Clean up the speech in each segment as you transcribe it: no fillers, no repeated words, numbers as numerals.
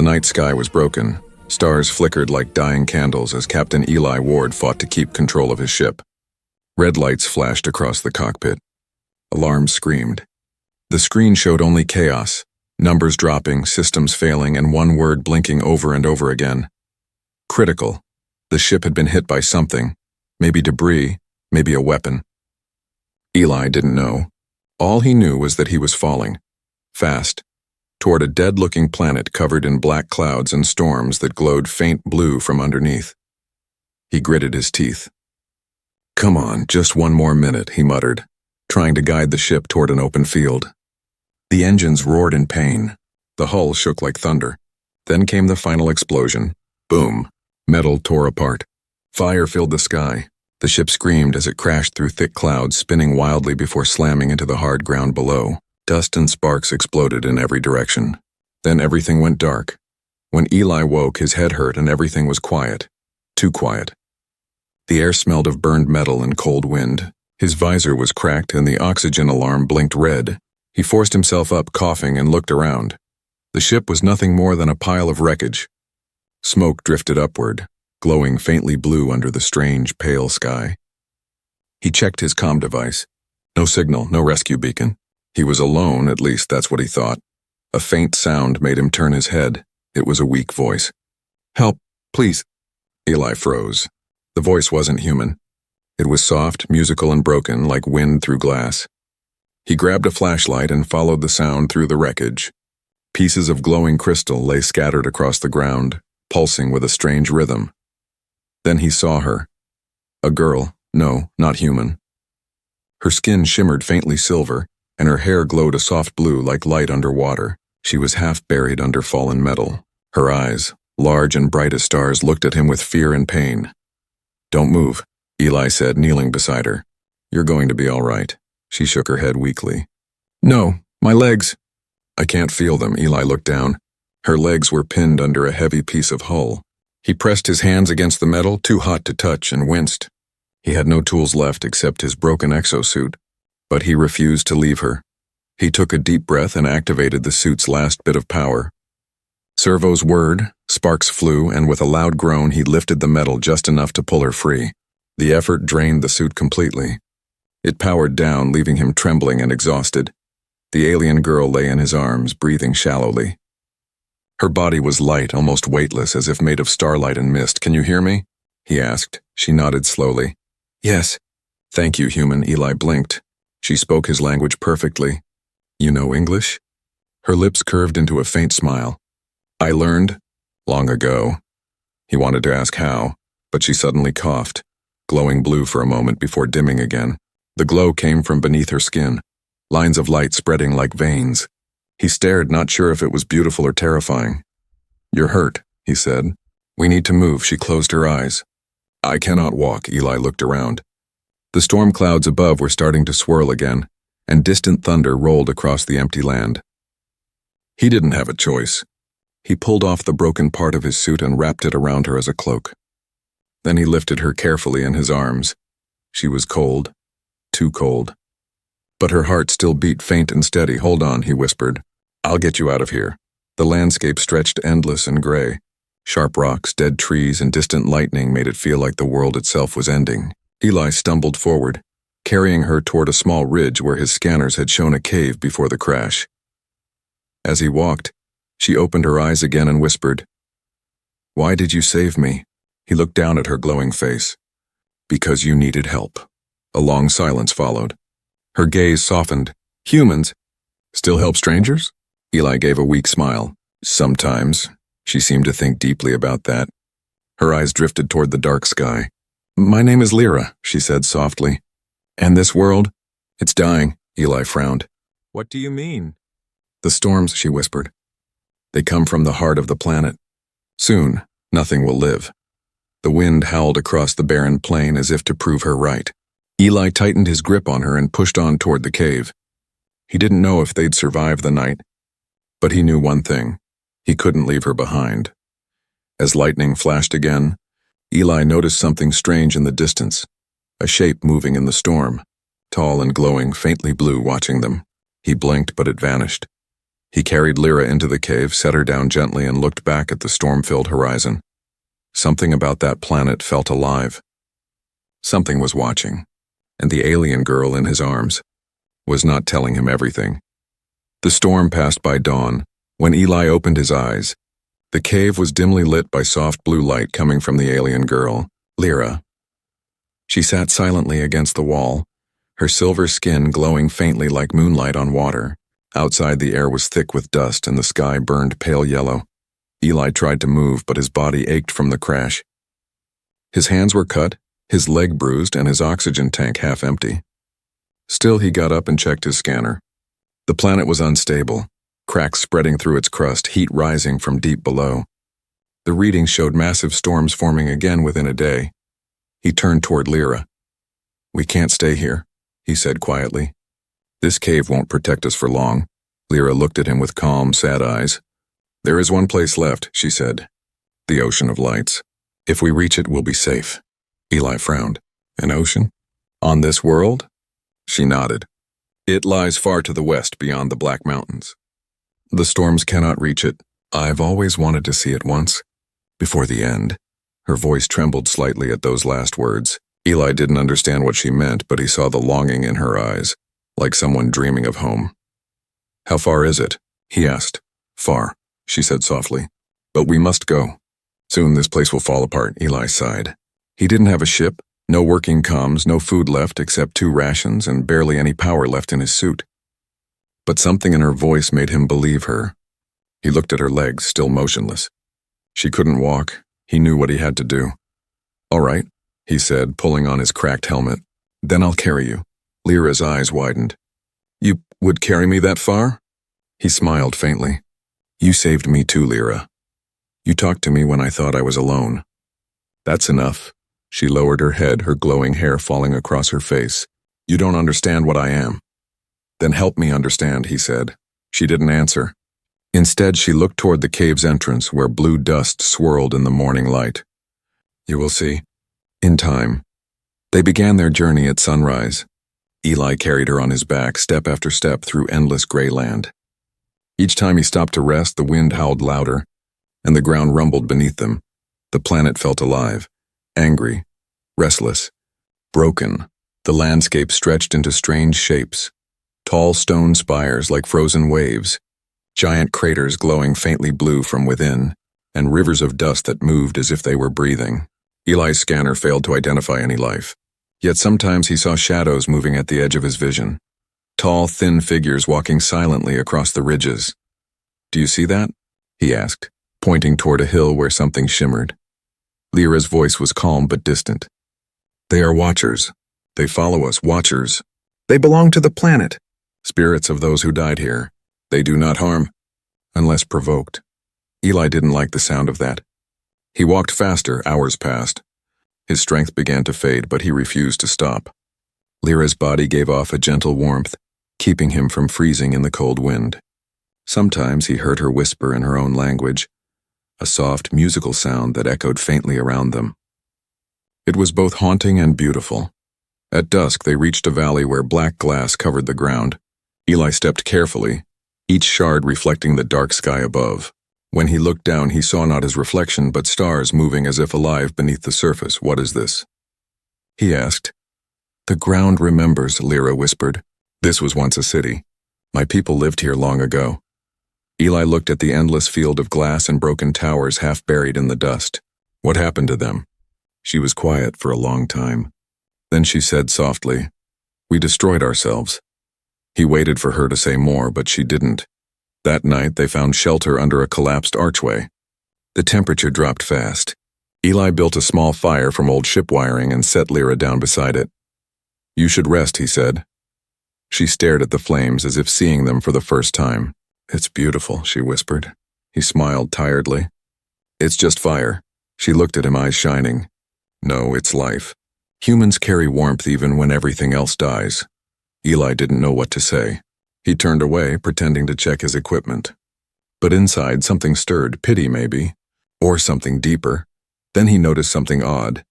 The night sky was broken. Stars flickered like dying candles as Captain Eli Ward fought to keep control of his ship. Red lights flashed across the cockpit. Alarms screamed. The screen showed only chaos, numbers dropping, systems failing, and one word blinking over and over again. Critical. The ship had been hit by something. Maybe debris, maybe a weapon. Eli didn't know. All he knew was that he was falling. Fast. Toward a dead-looking planet covered in black clouds and storms that glowed faint blue from underneath. He gritted his teeth. "Come on, just one more minute," he muttered, trying to guide the ship toward an open field. The engines roared in pain. The hull shook like thunder. Then came the final explosion. Boom. Metal tore apart. Fire filled the sky. The ship screamed as it crashed through thick clouds, spinning wildly before slamming into the hard ground below. Dust and sparks exploded in every direction. Then everything went dark. When Eli woke, his head hurt and everything was quiet. Too quiet. The air smelled of burned metal and cold wind. His visor was cracked and the oxygen alarm blinked red. He forced himself up, coughing, and looked around. The ship was nothing more than a pile of wreckage. Smoke drifted upward, glowing faintly blue under the strange, pale sky. He checked his comm device. No signal, no rescue beacon. He was alone, at least that's what he thought. A faint sound made him turn his head. It was a weak voice. "Help, please." Eli froze. The voice wasn't human. It was soft, musical, and broken, like wind through glass. He grabbed a flashlight and followed the sound through the wreckage. Pieces of glowing crystal lay scattered across the ground, pulsing with a strange rhythm. Then he saw her. A girl, no, not human. Her skin shimmered faintly silver, and her hair glowed a soft blue like light underwater. She was half buried under fallen metal. Her eyes, large and bright as stars, looked at him with fear and pain. "Don't move," Eli said, kneeling beside her. "You're going to be all right." She shook her head weakly. "No, my legs." "I can't feel them." Eli looked down. Her legs were pinned under a heavy piece of hull. He pressed his hands against the metal, too hot to touch, and winced. He had no tools left except his broken exosuit, but he refused to leave her. He took a deep breath and activated the suit's last bit of power. Servos whirred, sparks flew, and with a loud groan he lifted the metal just enough to pull her free. The effort drained the suit completely. It powered down, leaving him trembling and exhausted. The alien girl lay in his arms, breathing shallowly. Her body was light, almost weightless, as if made of starlight and mist. "Can you hear me?" he asked. She nodded slowly. "Yes." "Thank you, human." Eli blinked. She spoke his language perfectly. "You know English?" Her lips curved into a faint smile. "I learned long ago." He wanted to ask how, but she suddenly coughed, glowing blue for a moment before dimming again. The glow came from beneath her skin, lines of light spreading like veins. He stared, not sure if it was beautiful or terrifying. "You're hurt," he said. "We need to move." She closed her eyes. "I cannot walk." Eli looked around. The storm clouds above were starting to swirl again, and distant thunder rolled across the empty land. He didn't have a choice. He pulled off the broken part of his suit and wrapped it around her as a cloak. Then he lifted her carefully in his arms. She was cold, too cold. But her heart still beat faint and steady. "Hold on," he whispered. "I'll get you out of here." The landscape stretched endless and gray. Sharp rocks, dead trees, and distant lightning made it feel like the world itself was ending. Eli stumbled forward, carrying her toward a small ridge where his scanners had shown a cave before the crash. As he walked, she opened her eyes again and whispered, "Why did you save me?" He looked down at her glowing face. "Because you needed help." A long silence followed. Her gaze softened. "Humans still help strangers?" Eli gave a weak smile. "Sometimes." She seemed to think deeply about that. Her eyes drifted toward the dark sky. "My name is Lyra," she said softly. "And this world? It's dying." Eli frowned. "What do you mean?" "The storms," she whispered. "They come from the heart of the planet. Soon, nothing will live." The wind howled across the barren plain as if to prove her right. Eli tightened his grip on her and pushed on toward the cave. He didn't know if they'd survive the night, but he knew one thing. He couldn't leave her behind. As lightning flashed again, Eli noticed something strange in the distance, a shape moving in the storm, tall and glowing, faintly blue, watching them. He blinked, but it vanished. He carried Lyra into the cave, set her down gently, and looked back at the storm-filled horizon. Something about that planet felt alive. Something was watching, and the alien girl in his arms was not telling him everything. The storm passed by dawn. When Eli opened his eyes, the cave was dimly lit by soft blue light coming from the alien girl, Lyra. She sat silently against the wall, her silver skin glowing faintly like moonlight on water. Outside, the air was thick with dust and the sky burned pale yellow. Eli tried to move, but his body ached from the crash. His hands were cut, his leg bruised, and his oxygen tank half empty. Still, he got up and checked his scanner. The planet was unstable, cracks spreading through its crust, heat rising from deep below. The readings showed massive storms forming again within a day. He turned toward Lyra. "We can't stay here," he said quietly. "This cave won't protect us for long." Lyra looked at him with calm, sad eyes. "There is one place left," she said. "The Ocean of Lights. If we reach it, we'll be safe." Eli frowned. "An ocean? On this world?" She nodded. "It lies far to the west beyond the Black Mountains. The storms cannot reach it. I've always wanted to see it once. Before the end." Her voice trembled slightly at those last words. Eli didn't understand what she meant, but he saw the longing in her eyes, like someone dreaming of home. "How far is it?" he asked. "Far," she said softly. "But we must go. Soon this place will fall apart," Eli sighed. He didn't have a ship, no working comms, no food left except 2 rations and barely any power left in his suit. But something in her voice made him believe her. He looked at her legs, still motionless. She couldn't walk. He knew what he had to do. "All right," he said, pulling on his cracked helmet. "Then I'll carry you." Lyra's eyes widened. "You would carry me that far?" He smiled faintly. "You saved me too, Lyra. You talked to me when I thought I was alone." "That's enough." She lowered her head, her glowing hair falling across her face. "You don't understand what I am." "Then help me understand," he said. She didn't answer. Instead, she looked toward the cave's entrance, where blue dust swirled in the morning light. "You will see. In time." They began their journey at sunrise. Eli carried her on his back, step after step through endless gray land. Each time he stopped to rest, the wind howled louder, and the ground rumbled beneath them. The planet felt alive, angry, restless, broken. The landscape stretched into strange shapes. Tall stone spires like frozen waves, giant craters glowing faintly blue from within, and rivers of dust that moved as if they were breathing. Eli's scanner failed to identify any life, yet sometimes he saw shadows moving at the edge of his vision. Tall, thin figures walking silently across the ridges. "Do you see that?" he asked, pointing toward a hill where something shimmered. Lyra's voice was calm but distant. "They are watchers. They follow us, watchers. They belong to the planet. Spirits of those who died here. They do not harm, unless provoked." Eli didn't like the sound of that. He walked faster. Hours passed. His strength began to fade, but he refused to stop. Lyra's body gave off a gentle warmth, keeping him from freezing in the cold wind. Sometimes he heard her whisper in her own language, a soft, musical sound that echoed faintly around them. It was both haunting and beautiful. At dusk, they reached a valley where black glass covered the ground. Eli stepped carefully, each shard reflecting the dark sky above. When he looked down, he saw not his reflection, but stars moving as if alive beneath the surface. "What is this?" he asked. "The ground remembers," Lyra whispered. "This was once a city. My people lived here long ago." Eli looked at the endless field of glass and broken towers half buried in the dust. "What happened to them?" She was quiet for a long time. Then she said softly, "We destroyed ourselves." He waited for her to say more, but she didn't. That night, they found shelter under a collapsed archway. The temperature dropped fast. Eli built a small fire from old ship wiring and set Lyra down beside it. "You should rest," he said. She stared at the flames as if seeing them for the first time. "It's beautiful," she whispered. He smiled tiredly. "It's just fire." She looked at him, eyes shining. "No, it's life. Humans carry warmth even when everything else dies." Eli didn't know what to say. He turned away, pretending to check his equipment. But inside, something stirred, pity maybe, or something deeper. Then he noticed something odd.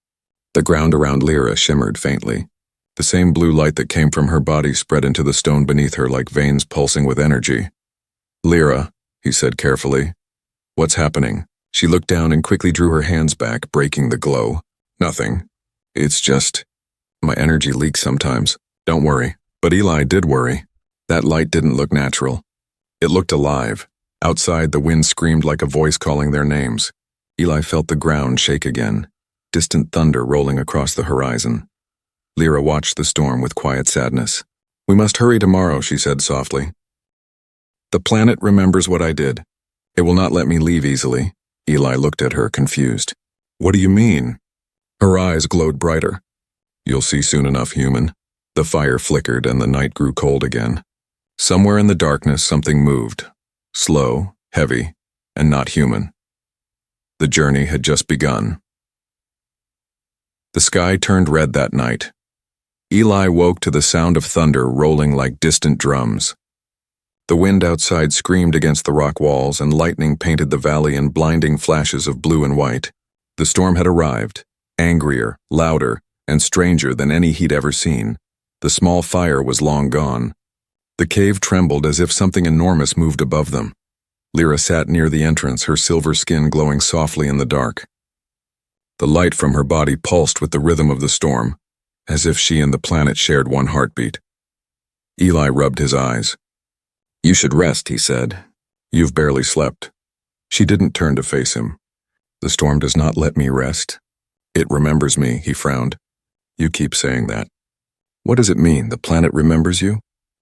The ground around Lyra shimmered faintly. The same blue light that came from her body spread into the stone beneath her like veins pulsing with energy. Lyra, he said carefully. What's happening? She looked down and quickly drew her hands back, breaking the glow. Nothing. It's just, my energy leaks sometimes. Don't worry. But Eli did worry. That light didn't look natural. It looked alive. Outside, the wind screamed like a voice calling their names. Eli felt the ground shake again, distant thunder rolling across the horizon. Lyra watched the storm with quiet sadness. We must hurry tomorrow, she said softly. The planet remembers what I did. It will not let me leave easily. Eli looked at her, confused. What do you mean? Her eyes glowed brighter. You'll see soon enough, human. The fire flickered and the night grew cold again. Somewhere in the darkness, something moved. Slow, heavy, and not human. The journey had just begun. The sky turned red that night. Eli woke to the sound of thunder rolling like distant drums. The wind outside screamed against the rock walls and lightning painted the valley in blinding flashes of blue and white. The storm had arrived, angrier, louder, and stranger than any he'd ever seen. The small fire was long gone. The cave trembled as if something enormous moved above them. Lyra sat near the entrance, her silver skin glowing softly in the dark. The light from her body pulsed with the rhythm of the storm, as if she and the planet shared one heartbeat. Eli rubbed his eyes. You should rest, he said. You've barely slept. She didn't turn to face him. The storm does not let me rest. It remembers me, he frowned. You keep saying that. What does it mean, the planet remembers you?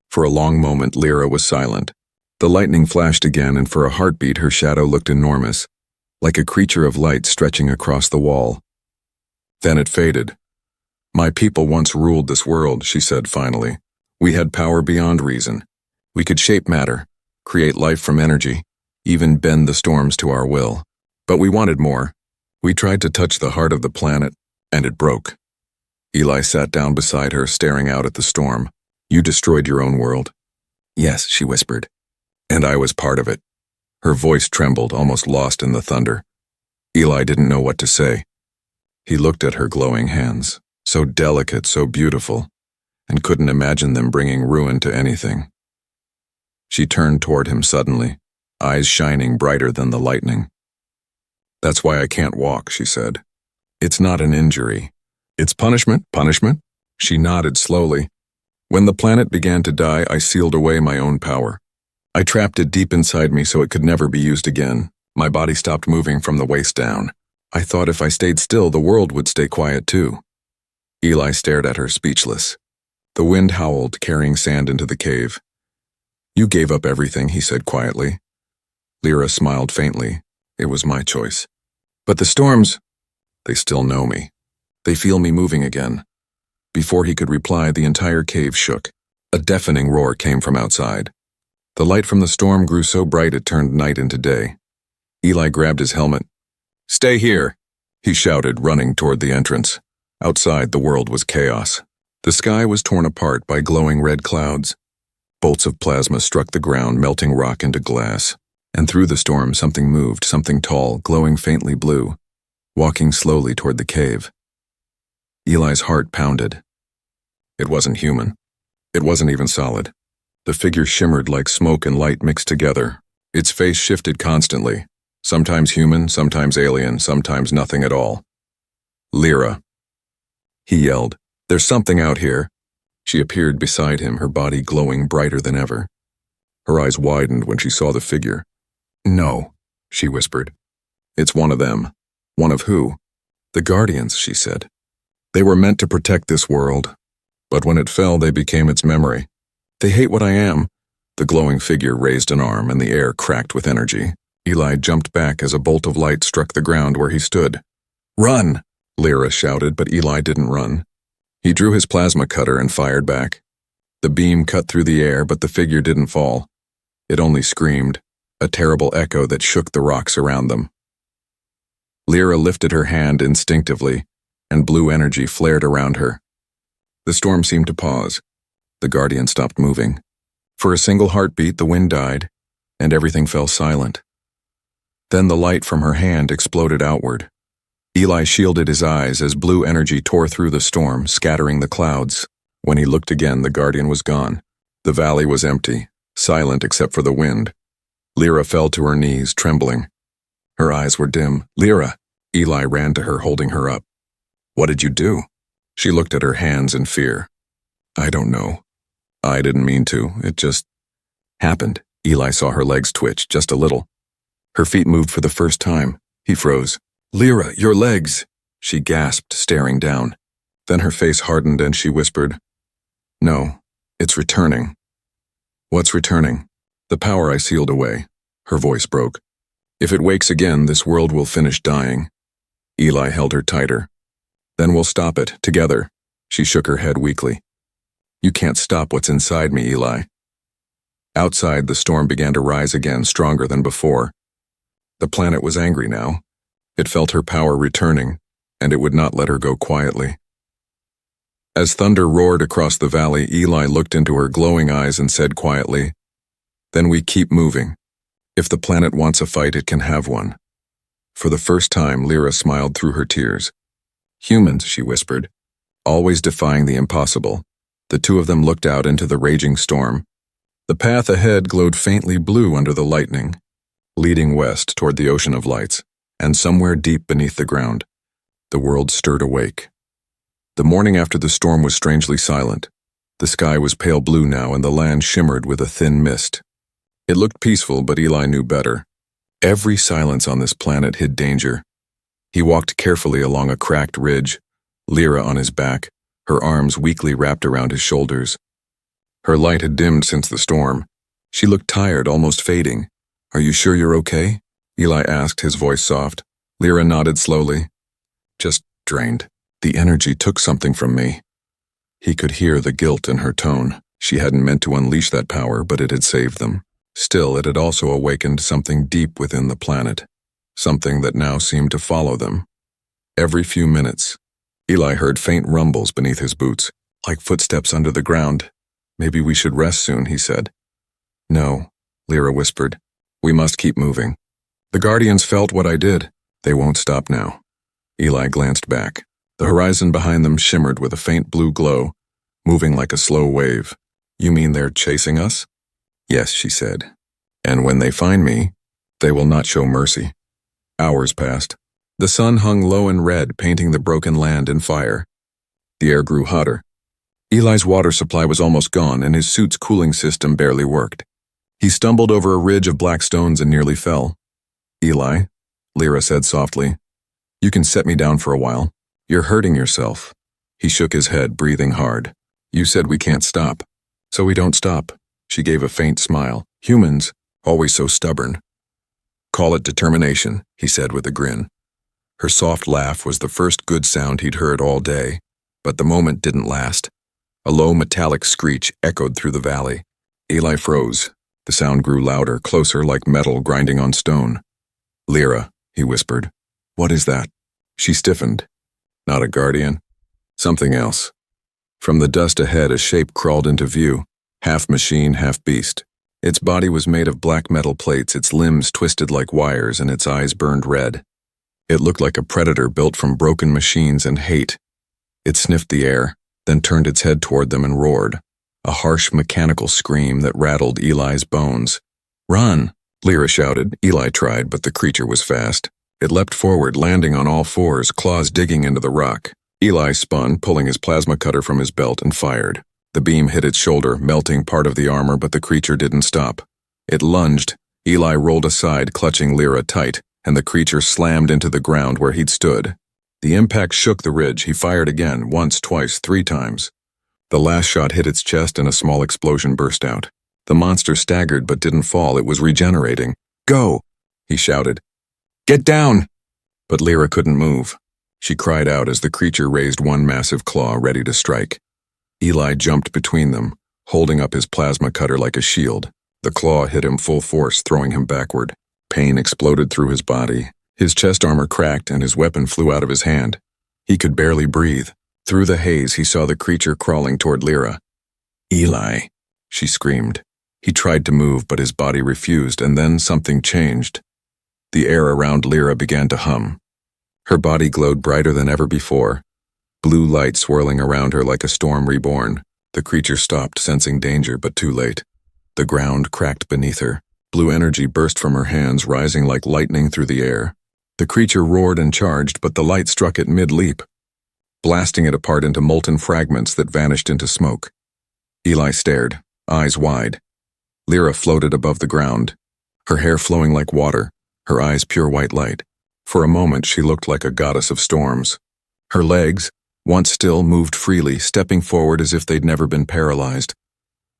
For a long moment, Lyra was silent. The lightning flashed again, and for a heartbeat her shadow looked enormous, like a creature of light stretching across the wall. Then it faded. My people once ruled this world, she said finally. We had power beyond reason. We could shape matter, create life from energy, even bend the storms to our will. But we wanted more. We tried to touch the heart of the planet, and it broke. Eli sat down beside her, staring out at the storm. You destroyed your own world. Yes, she whispered. And I was part of it. Her voice trembled, almost lost in the thunder. Eli didn't know what to say. He looked at her glowing hands, so delicate, so beautiful, and couldn't imagine them bringing ruin to anything. She turned toward him suddenly, eyes shining brighter than the lightning. That's why I can't walk, she said. It's not an injury. It's punishment, punishment. She nodded slowly. When the planet began to die, I sealed away my own power. I trapped it deep inside me so it could never be used again. My body stopped moving from the waist down. I thought if I stayed still, the world would stay quiet too. Eli stared at her, speechless. The wind howled, carrying sand into the cave. You gave up everything, he said quietly. Lyra smiled faintly. It was my choice. But the storms, they still know me. They feel me moving again. Before he could reply, the entire cave shook. A deafening roar came from outside. The light from the storm grew so bright it turned night into day. Eli grabbed his helmet. Stay here, he shouted, running toward the entrance. Outside, the world was chaos. The sky was torn apart by glowing red clouds. Bolts of plasma struck the ground, melting rock into glass. And through the storm, something moved, something tall, glowing faintly blue, walking slowly toward the cave. Eli's heart pounded. It wasn't human. It wasn't even solid. The figure shimmered like smoke and light mixed together. Its face shifted constantly, sometimes human, sometimes alien, sometimes nothing at all. Lyra. He yelled, There's something out here. She appeared beside him, her body glowing brighter than ever. Her eyes widened when she saw the figure. No, she whispered. It's one of them. One of who? The Guardians, she said. They were meant to protect this world, but when it fell, they became its memory. They hate what I am. The glowing figure raised an arm and the air cracked with energy. Eli jumped back as a bolt of light struck the ground where he stood. Run! Lyra shouted, but Eli didn't run. He drew his plasma cutter and fired back. The beam cut through the air, but the figure didn't fall. It only screamed, a terrible echo that shook the rocks around them. Lyra lifted her hand instinctively, and blue energy flared around her. The storm seemed to pause. The Guardian stopped moving. For a single heartbeat, the wind died, and everything fell silent. Then the light from her hand exploded outward. Eli shielded his eyes as blue energy tore through the storm, scattering the clouds. When he looked again, the Guardian was gone. The valley was empty, silent except for the wind. Lyra fell to her knees, trembling. Her eyes were dim. "Lyra!" Eli ran to her, holding her up. "What did you do?" She looked at her hands in fear. "I don't know. I didn't mean to. It just happened." Eli saw her legs twitch, just a little. Her feet moved for the first time. He froze. "Lyra, your legs!" She gasped, staring down. Then her face hardened and she whispered, "No, it's returning." "What's returning?" "The power I sealed away." Her voice broke. "If it wakes again, this world will finish dying." Eli held her tighter. "Then we'll stop it, together." She shook her head weakly. "You can't stop what's inside me, Eli." Outside, the storm began to rise again, stronger than before. The planet was angry now. It felt her power returning, and it would not let her go quietly. As thunder roared across the valley, Eli looked into her glowing eyes and said quietly, "Then we keep moving. If the planet wants a fight, it can have one." For the first time, Lyra smiled through her tears. "Humans," she whispered, "always defying the impossible." The two of them looked out into the raging storm. The path ahead glowed faintly blue under the lightning, leading west toward the ocean of lights, and somewhere deep beneath the ground, the world stirred awake. The morning after the storm was strangely silent. The sky was pale blue now, and the land shimmered with a thin mist. It looked peaceful, but Eli knew better. Every silence on this planet hid danger. He walked carefully along a cracked ridge, Lyra on his back, her arms weakly wrapped around his shoulders. Her light had dimmed since the storm. She looked tired, almost fading. "Are you sure you're okay?" Eli asked, his voice soft. Lyra nodded slowly. "Just drained. The energy took something from me." He could hear the guilt in her tone. She hadn't meant to unleash that power, but it had saved them. Still, it had also awakened something deep within the planet, something that now seemed to follow them. Every few minutes, Eli heard faint rumbles beneath his boots, like footsteps under the ground. "Maybe we should rest soon," he said. "No," Lyra whispered. "We must keep moving. The Guardians felt what I did. They won't stop now." Eli glanced back. The horizon behind them shimmered with a faint blue glow, moving like a slow wave. "You mean they're chasing us?" "Yes," she said. "And when they find me, they will not show mercy." Hours passed. The sun hung low and red, painting the broken land in fire. The air grew hotter. Eli's water supply was almost gone, and his suit's cooling system barely worked. He stumbled over a ridge of black stones and nearly fell. "Eli," Lyra said softly, "you can set me down for a while. You're hurting yourself." He shook his head, breathing hard. "You said we can't stop, so we don't stop." She gave a faint smile. "Humans, always so stubborn." "Call it determination," he said with a grin. Her soft laugh was the first good sound he'd heard all day, but the moment didn't last. A low metallic screech echoed through the valley. Eli froze. The sound grew louder, closer, like metal grinding on stone. "Lyra," he whispered. "What is that?" She stiffened. "Not a guardian. Something else." From the dust ahead, a shape crawled into view, half machine, half beast. Its body was made of black metal plates, its limbs twisted like wires, and its eyes burned red. It looked like a predator built from broken machines and hate. It sniffed the air, then turned its head toward them and roared, a harsh mechanical scream that rattled Eli's bones. "Run!" Lyra shouted. Eli tried, but the creature was fast. It leapt forward, landing on all fours, claws digging into the rock. Eli spun, pulling his plasma cutter from his belt, and fired. The beam hit its shoulder, melting part of the armor, but the creature didn't stop. It lunged. Eli rolled aside, clutching Lyra tight, and the creature slammed into the ground where he'd stood. The impact shook the ridge. He fired again, once, twice, 3 times. The last shot hit its chest and a small explosion burst out. The monster staggered but didn't fall. It was regenerating. "Go!" he shouted. "Get down!" But Lyra couldn't move. She cried out as the creature raised one massive claw, ready to strike. Eli jumped between them, holding up his plasma cutter like a shield. The claw hit him full force, throwing him backward. Pain exploded through his body. His chest armor cracked and his weapon flew out of his hand. He could barely breathe. Through the haze, he saw the creature crawling toward Lyra. "Eli," she screamed. He tried to move, but his body refused, and then something changed. The air around Lyra began to hum. Her body glowed brighter than ever before, blue light swirling around her like a storm reborn. The creature stopped, sensing danger, but too late. The ground cracked beneath her. Blue energy burst from her hands, rising like lightning through the air. The creature roared and charged, but the light struck it mid-leap, blasting it apart into molten fragments that vanished into smoke. Eli stared, eyes wide. Lyra floated above the ground, her hair flowing like water, her eyes pure white light. For a moment she looked like a goddess of storms. Her legs, once still, moved freely, stepping forward as if they'd never been paralyzed.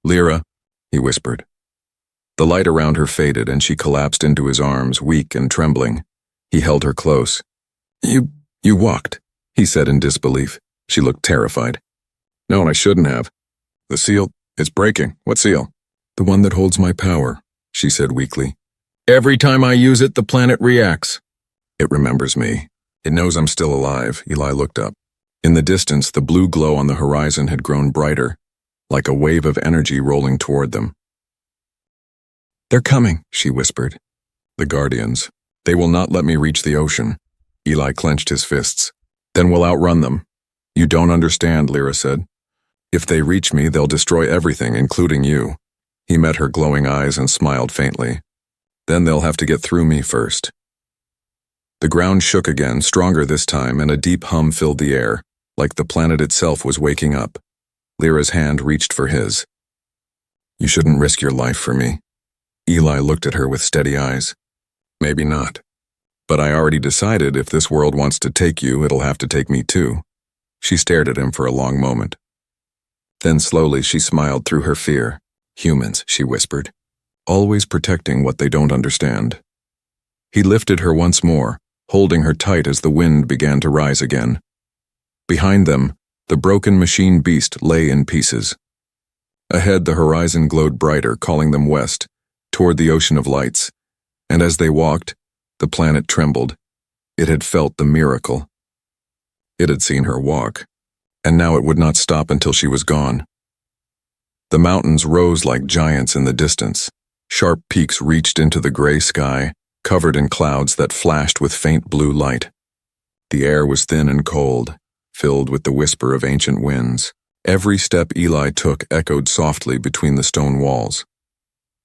"Lyra," he whispered. The light around her faded and she collapsed into his arms, weak and trembling. He held her close. You walked," he said in disbelief. She looked terrified. "No, and I shouldn't have. The seal, it's breaking." "What seal?" "The one that holds my power," she said weakly. "Every time I use it, the planet reacts." "It remembers me. It knows I'm still alive." Eli looked up. In the distance, the blue glow on the horizon had grown brighter, like a wave of energy rolling toward them. "They're coming," she whispered. "The Guardians. They will not let me reach the ocean." Eli clenched his fists. "Then we'll outrun them." "You don't understand," Lyra said. "If they reach me, they'll destroy everything, including you." He met her glowing eyes and smiled faintly. "Then they'll have to get through me first." The ground shook again, stronger this time, and a deep hum filled the air, like the planet itself was waking up. Lyra's hand reached for his. "You shouldn't risk your life for me." Eli looked at her with steady eyes. "Maybe not. But I already decided if this world wants to take you, it'll have to take me too." She stared at him for a long moment. Then slowly she smiled through her fear. "Humans," she whispered, "always protecting what they don't understand." He lifted her once more, holding her tight as the wind began to rise again. Behind them, the broken machine beast lay in pieces. Ahead, the horizon glowed brighter, calling them west, toward the ocean of lights, and as they walked, the planet trembled. It had felt the miracle. It had seen her walk, and now it would not stop until she was gone. The mountains rose like giants in the distance. Sharp peaks reached into the gray sky, covered in clouds that flashed with faint blue light. The air was thin and cold, filled with the whisper of ancient winds. Every step Eli took echoed softly between the stone walls.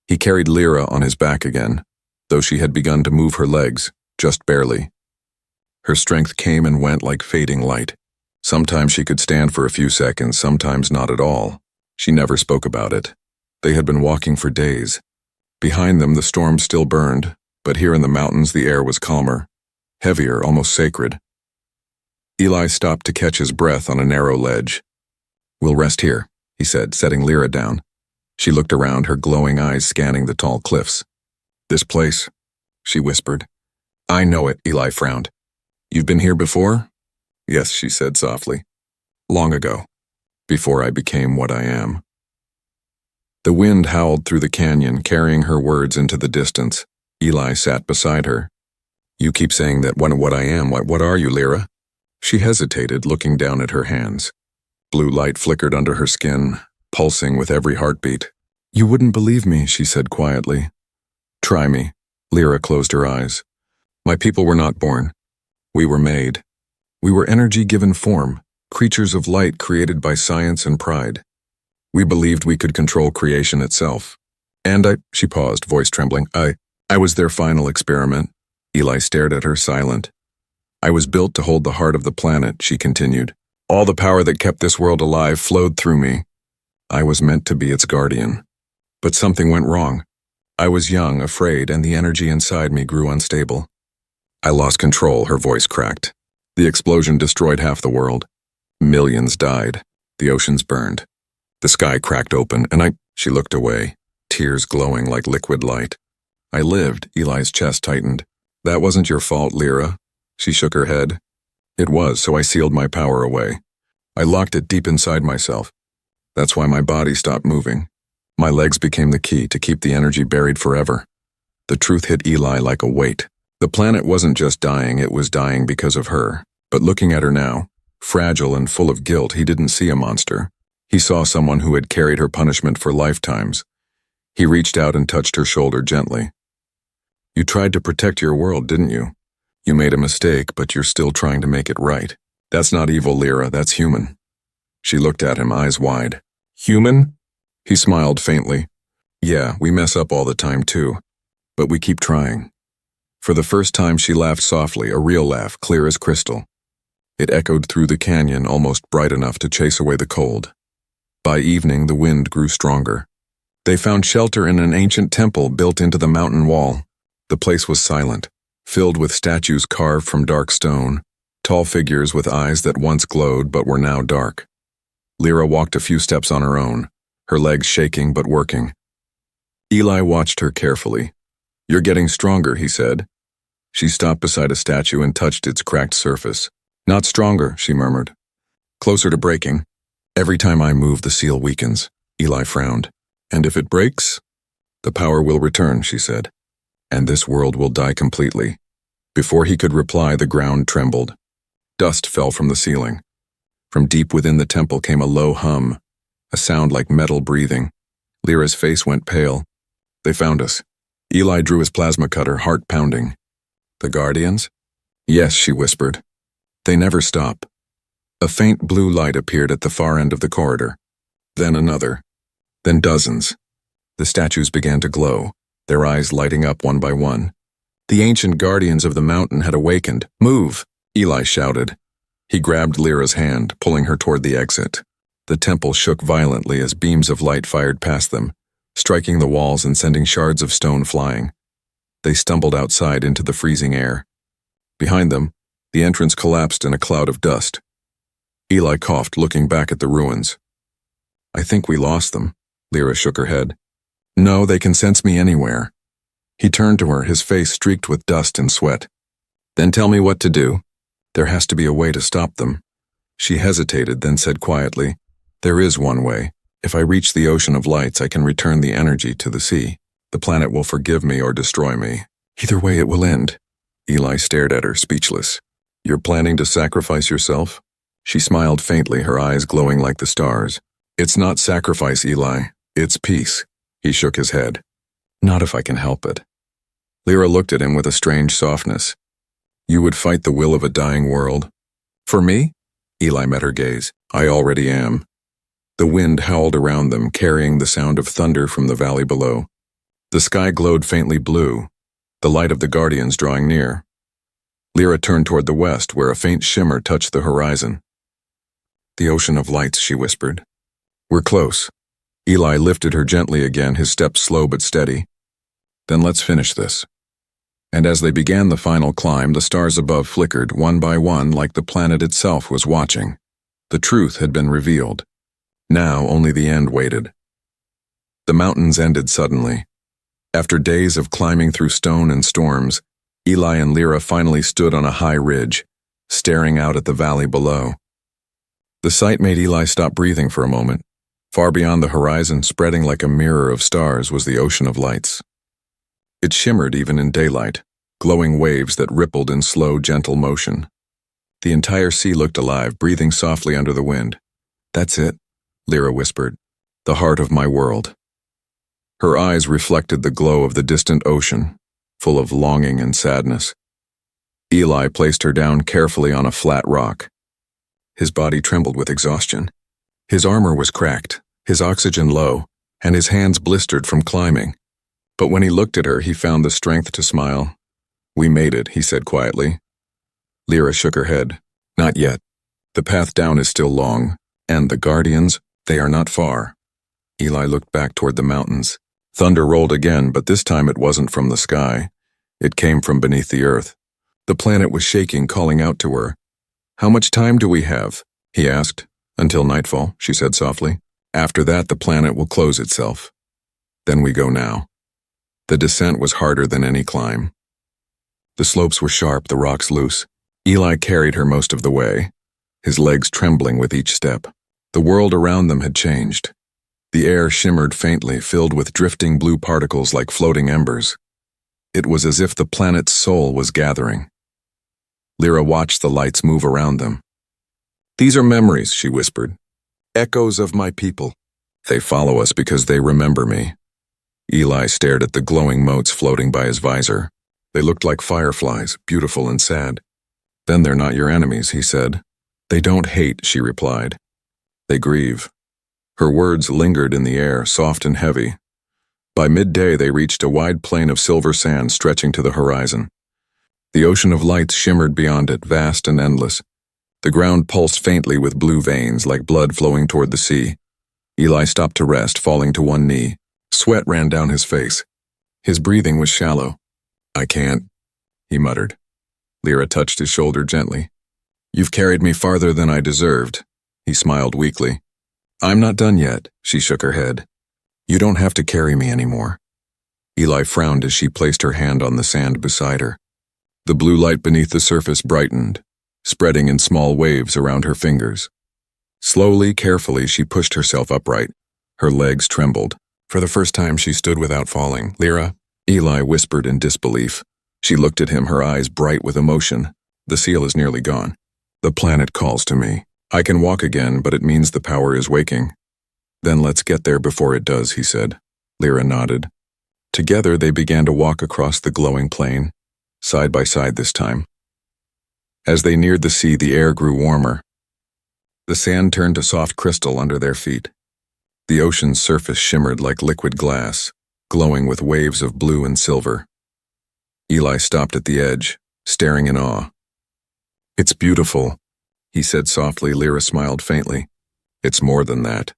He carried Lyra on his back again, though she had begun to move her legs, just barely. Her strength came and went like fading light. Sometimes she could stand for a few seconds, sometimes not at all. She never spoke about it. They had been walking for days. Behind them, the storm still burned, but here in the mountains, the air was calmer, heavier, almost sacred. Eli stopped to catch his breath on a narrow ledge. "We'll rest here," he said, setting Lyra down. She looked around, her glowing eyes scanning the tall cliffs. "This place," she whispered. "I know it," Eli frowned. "You've been here before?" "Yes," she said softly. "Long ago, before I became what I am." The wind howled through the canyon, carrying her words into the distance. Eli sat beside her. "You keep saying that what I am. What are you, Lyra?" She hesitated, looking down at her hands. Blue light flickered under her skin, pulsing with every heartbeat. "You wouldn't believe me," she said quietly. "Try me." Lyra closed her eyes. "My people were not born. We were made. We were energy given form, creatures of light created by science and pride. We believed we could control creation itself. And she paused, voice trembling. I was their final experiment." Eli stared at her, silent. "I was built to hold the heart of the planet," she continued. "All the power that kept this world alive flowed through me. I was meant to be its guardian. But something went wrong. I was young, afraid, and the energy inside me grew unstable. I lost control," her voice cracked. "The explosion destroyed half the world. Millions died. The oceans burned. The sky cracked open, and she looked away, tears glowing like liquid light. "I lived," Eli's chest tightened. "That wasn't your fault, Lyra." She shook her head. "It was, so I sealed my power away. I locked it deep inside myself. That's why my body stopped moving. My legs became the key to keep the energy buried forever." The truth hit Eli like a weight. The planet wasn't just dying, it was dying because of her. But looking at her now, fragile and full of guilt, he didn't see a monster. He saw someone who had carried her punishment for lifetimes. He reached out and touched her shoulder gently. "You tried to protect your world, didn't you? You made a mistake, but you're still trying to make it right. That's not evil, Lyra, that's human." She looked at him, eyes wide. "Human?" He smiled faintly. "Yeah, we mess up all the time too. But we keep trying. For the first time she laughed softly, a real laugh, clear as crystal. It echoed through the canyon, almost bright enough to chase away the cold. By evening, the wind grew stronger. They found shelter in an ancient temple built into the mountain wall. The place was silent, filled with statues carved from dark stone, tall figures with eyes that once glowed but were now dark. Lyra walked a few steps on her own, her legs shaking but working. Eli watched her carefully. "You're getting stronger," he said. She stopped beside a statue and touched its cracked surface. "Not stronger," she murmured. "Closer to breaking. Every time I move, the seal weakens." Eli frowned. "And if it breaks?" "The power will return," she said. "And this world will die completely." Before he could reply, the ground trembled. Dust fell from the ceiling. From deep within the temple came a low hum, a sound like metal breathing. Lyra's face went pale. "They found us." Eli drew his plasma cutter, heart pounding. "The Guardians?" "Yes," she whispered. "They never stop." A faint blue light appeared at the far end of the corridor. Then another. Then dozens. The statues began to glow, their eyes lighting up one by one. The ancient guardians of the mountain had awakened. "Move!" Eli shouted. He grabbed Lyra's hand, pulling her toward the exit. The temple shook violently as beams of light fired past them, striking the walls and sending shards of stone flying. They stumbled outside into the freezing air. Behind them, the entrance collapsed in a cloud of dust. Eli coughed, looking back at the ruins. "I think we lost them." Lyra shook her head. "No, they can sense me anywhere." He turned to her, his face streaked with dust and sweat. "Then tell me what to do." "There has to be a way to stop them." She hesitated, then said quietly, "There is one way. If I reach the ocean of lights, I can return the energy to the sea. The planet will forgive me or destroy me. Either way, it will end." Eli stared at her, speechless. "You're planning to sacrifice yourself?" She smiled faintly, her eyes glowing like the stars. "It's not sacrifice, Eli. It's peace." He shook his head. "Not if I can help it." Lyra looked at him with a strange softness. "You would fight the will of a dying world?" "For me?" Eli met her gaze. "I already am." The wind howled around them, carrying the sound of thunder from the valley below. The sky glowed faintly blue, the light of the Guardians drawing near. Lyra turned toward the west, where a faint shimmer touched the horizon. "The ocean of lights," she whispered. "We're close." Eli lifted her gently again, his steps slow but steady. "Then let's finish this." And as they began the final climb, the stars above flickered, one by one, like the planet itself was watching. The truth had been revealed. Now only the end waited. The mountains ended suddenly. After days of climbing through stone and storms, Eli and Lyra finally stood on a high ridge, staring out at the valley below. The sight made Eli stop breathing for a moment. Far beyond the horizon, spreading like a mirror of stars, was the ocean of lights. It shimmered even in daylight, glowing waves that rippled in slow, gentle motion. The entire sea looked alive, breathing softly under the wind. "That's it," Lyra whispered. "The heart of my world." Her eyes reflected the glow of the distant ocean, full of longing and sadness. Eli placed her down carefully on a flat rock. His body trembled with exhaustion. His armor was cracked, his oxygen low, and his hands blistered from climbing. But when he looked at her, he found the strength to smile. "We made it," he said quietly. Lyra shook her head. "Not yet. The path down is still long, and the Guardians, they are not far." Eli looked back toward the mountains. Thunder rolled again, but this time it wasn't from the sky. It came from beneath the earth. The planet was shaking, calling out to her. "How much time do we have?" he asked. "Until nightfall," she said softly. "After that, the planet will close itself. Then we go now." The descent was harder than any climb. The slopes were sharp, the rocks loose. Eli carried her most of the way, his legs trembling with each step. The world around them had changed. The air shimmered faintly, filled with drifting blue particles like floating embers. It was as if the planet's soul was gathering. Lyra watched the lights move around them. "These are memories," she whispered. "Echoes of my people. They follow us because they remember me." Eli stared at the glowing motes floating by his visor. They looked like fireflies, beautiful and sad. "Then they're not your enemies," he said. "They don't hate," she replied. "They grieve." Her words lingered in the air, soft and heavy. By midday, they reached a wide plain of silver sand stretching to the horizon. The ocean of lights shimmered beyond it, vast and endless. The ground pulsed faintly with blue veins, like blood flowing toward the sea. Eli stopped to rest, falling to one knee. Sweat ran down his face. His breathing was shallow. "I can't," he muttered. Lyra touched his shoulder gently. "You've carried me farther than I deserved." He smiled weakly. "I'm not done yet," she shook her head. "You don't have to carry me anymore." Eli frowned as she placed her hand on the sand beside her. The blue light beneath the surface brightened, spreading in small waves around her fingers. Slowly, carefully, she pushed herself upright. Her legs trembled. For the first time, she stood without falling. "Lyra," Eli whispered in disbelief. She looked at him, her eyes bright with emotion. "The seal is nearly gone. The planet calls to me. I can walk again, but it means the power is waking." "Then let's get there before it does," he said. Lyra nodded. Together, they began to walk across the glowing plain, side by side this time. As they neared the sea, the air grew warmer. The sand turned to soft crystal under their feet. The ocean's surface shimmered like liquid glass, glowing with waves of blue and silver. Eli stopped at the edge, staring in awe. "It's beautiful," he said softly. Lyra smiled faintly. "It's more than that.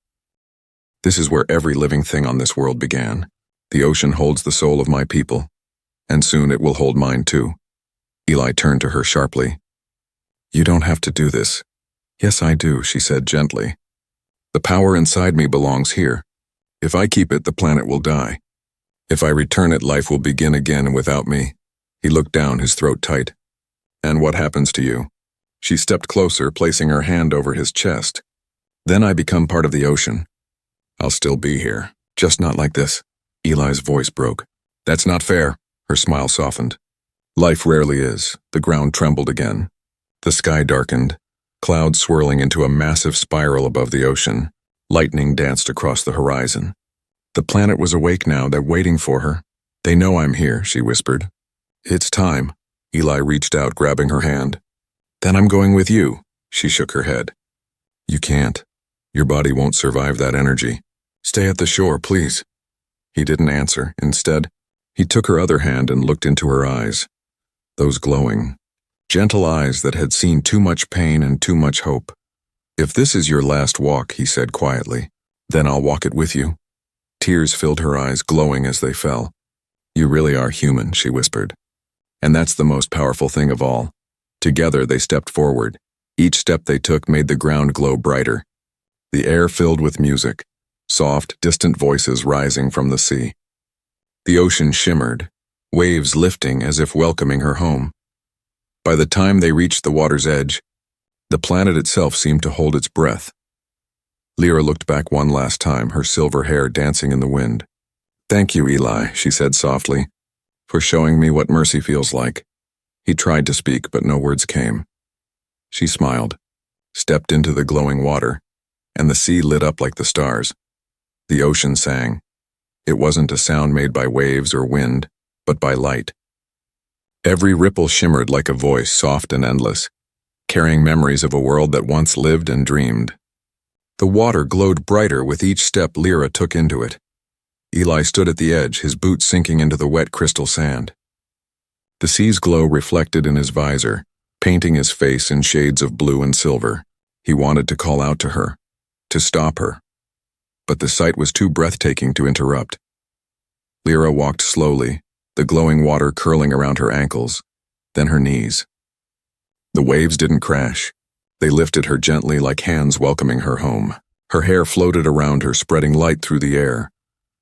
This is where every living thing on this world began. The ocean holds the soul of my people, and soon it will hold mine too." Eli turned to her sharply. "You don't have to do this." "Yes, I do," she said gently. "The power inside me belongs here. If I keep it, the planet will die. If I return it, life will begin again without me." He looked down, his throat tight. "And what happens to you?" She stepped closer, placing her hand over his chest. "Then I become part of the ocean. I'll still be here, just not like this." Eli's voice broke. "That's not fair." Her smile softened. "Life rarely is." The ground trembled again. The sky darkened, clouds swirling into a massive spiral above the ocean. Lightning danced across the horizon. The planet was awake now, they're waiting for her. "They know I'm here," she whispered. "It's time." Eli reached out, grabbing her hand. "Then I'm going with you." She shook her head. "You can't. Your body won't survive that energy. Stay at the shore, please." He didn't answer. Instead, he took her other hand and looked into her eyes. Those glowing, gentle eyes that had seen too much pain and too much hope. "If this is your last walk," he said quietly, "then I'll walk it with you." Tears filled her eyes, glowing as they fell. "You really are human," she whispered. "And that's the most powerful thing of all." Together they stepped forward. Each step they took made the ground glow brighter. The air filled with music, soft, distant voices rising from the sea. The ocean shimmered, waves lifting as if welcoming her home. By the time they reached the water's edge, the planet itself seemed to hold its breath. Lyra looked back one last time, her silver hair dancing in the wind. "Thank you, Eli," she said softly, "for showing me what mercy feels like." He tried to speak, but no words came. She smiled, stepped into the glowing water, and the sea lit up like the stars. The ocean sang. It wasn't a sound made by waves or wind, but by light. Every ripple shimmered like a voice, soft and endless, carrying memories of a world that once lived and dreamed. The water glowed brighter with each step Lyra took into it. Eli stood at the edge, his boots sinking into the wet crystal sand. The sea's glow reflected in his visor, painting his face in shades of blue and silver. He wanted to call out to her, to stop her, but the sight was too breathtaking to interrupt. Lyra walked slowly, the glowing water curling around her ankles, then her knees. The waves didn't crash. They lifted her gently like hands welcoming her home. Her hair floated around her, spreading light through the air.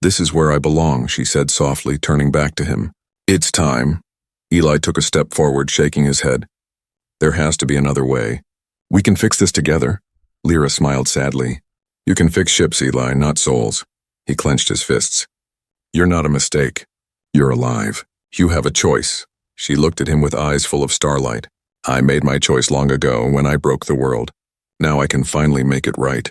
"This is where I belong," she said softly, turning back to him. "It's time." Eli took a step forward, shaking his head. "There has to be another way. We can fix this together." Lyra smiled sadly. "You can fix ships, Eli, not souls." He clenched his fists. "You're not a mistake. You're alive. You have a choice." She looked at him with eyes full of starlight. "I made my choice long ago when I broke the world. Now I can finally make it right."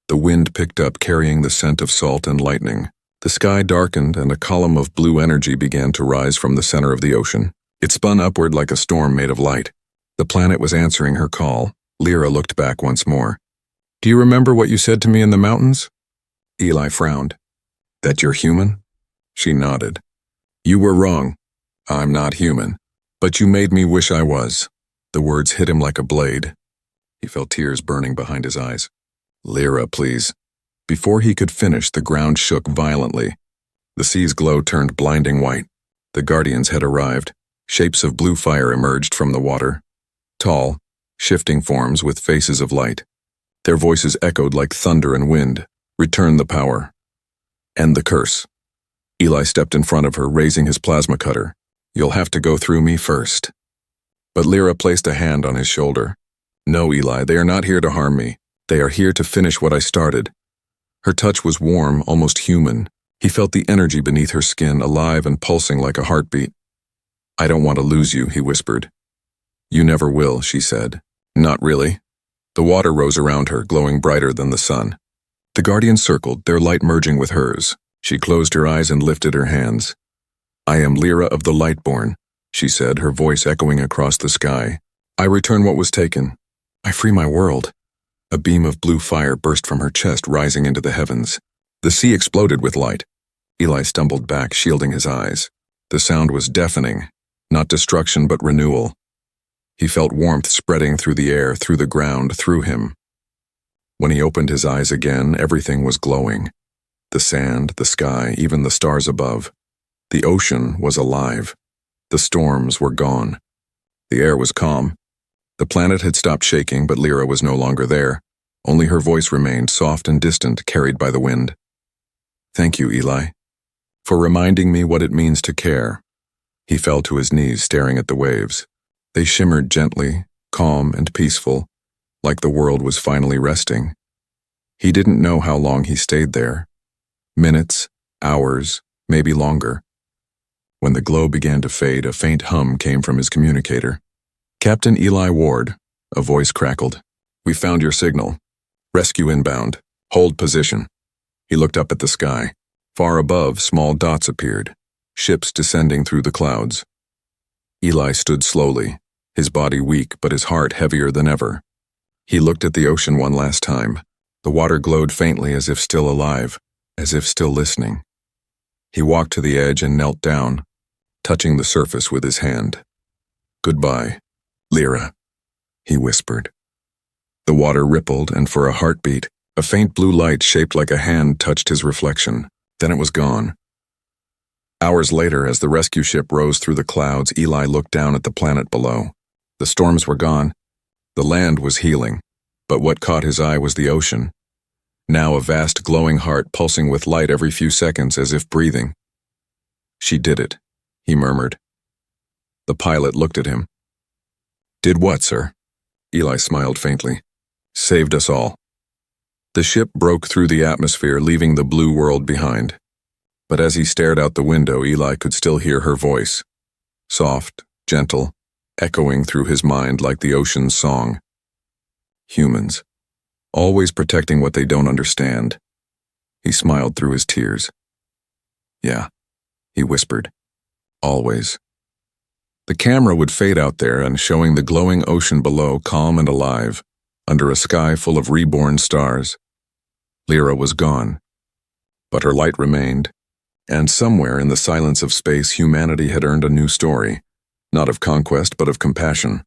The wind picked up, carrying the scent of salt and lightning. The sky darkened, and a column of blue energy began to rise from the center of the ocean. It spun upward like a storm made of light. The planet was answering her call. Lyra looked back once more. "Do you remember what you said to me in the mountains?" Eli frowned. "That you're human?" She nodded. You were wrong. I'm not human. But you made me wish I was. The words hit him like a blade. He felt tears burning behind his eyes. Lyra, please. Before he could finish, the ground shook violently. The sea's glow turned blinding white. The Guardians had arrived. Shapes of blue fire emerged from the water. Tall, shifting forms with faces of light. Their voices echoed like thunder and wind. Return the power. End the curse. Eli stepped in front of her, raising his plasma cutter. You'll have to go through me first. But Lyra placed a hand on his shoulder. No, Eli, they are not here to harm me. They are here to finish what I started. Her touch was warm, almost human. He felt the energy beneath her skin, alive and pulsing like a heartbeat. I don't want to lose you, he whispered. You never will, she said. Not really. The water rose around her, glowing brighter than the sun. The Guardians circled, their light merging with hers. She closed her eyes and lifted her hands. I am Lyra of the Lightborn, she said, her voice echoing across the sky. I return what was taken. I free my world. A beam of blue fire burst from her chest, rising into the heavens. The sea exploded with light. Eli stumbled back, shielding his eyes. The sound was deafening, not destruction but renewal. He felt warmth spreading through the air, through the ground, through him. When he opened his eyes again, everything was glowing. The sand, the sky, even the stars above. The ocean was alive. The storms were gone. The air was calm. The planet had stopped shaking, but Lyra was no longer there. Only her voice remained, soft and distant, carried by the wind. Thank you, Eli, for reminding me what it means to care. He fell to his knees, staring at the waves. They shimmered gently, calm and peaceful, like the world was finally resting. He didn't know how long he stayed there. Minutes, hours, maybe longer. When the glow began to fade, a faint hum came from his communicator. Captain Eli Ward, a voice crackled. We found your signal. Rescue inbound. Hold position. He looked up at the sky. Far above, small dots appeared, ships descending through the clouds. Eli stood slowly, his body weak but his heart heavier than ever. He looked at the ocean one last time. The water glowed faintly, as if still alive, as if still listening. He walked to the edge and knelt down, touching the surface with his hand. Goodbye, Lyra, he whispered. The water rippled, and for a heartbeat, a faint blue light shaped like a hand touched his reflection. Then it was gone. Hours later, as the rescue ship rose through the clouds, Eli looked down at the planet below. The storms were gone. The land was healing. But what caught his eye was the ocean. Now a vast glowing heart pulsing with light every few seconds, as if breathing. She did it, he murmured. The pilot looked at him. Did what, sir? Eli smiled faintly. Saved us all. The ship broke through the atmosphere, leaving the blue world behind. But as he stared out the window, Eli could still hear her voice. Soft, gentle, echoing through his mind like the ocean's song. Humans, always protecting what they don't understand. He smiled through his tears. Yeah, he whispered. Always. The camera would fade out there, and showing the glowing ocean below, calm and alive, under a sky full of reborn stars. Lyra was gone, but her light remained, and somewhere in the silence of space, humanity had earned a new story, not of conquest but of compassion.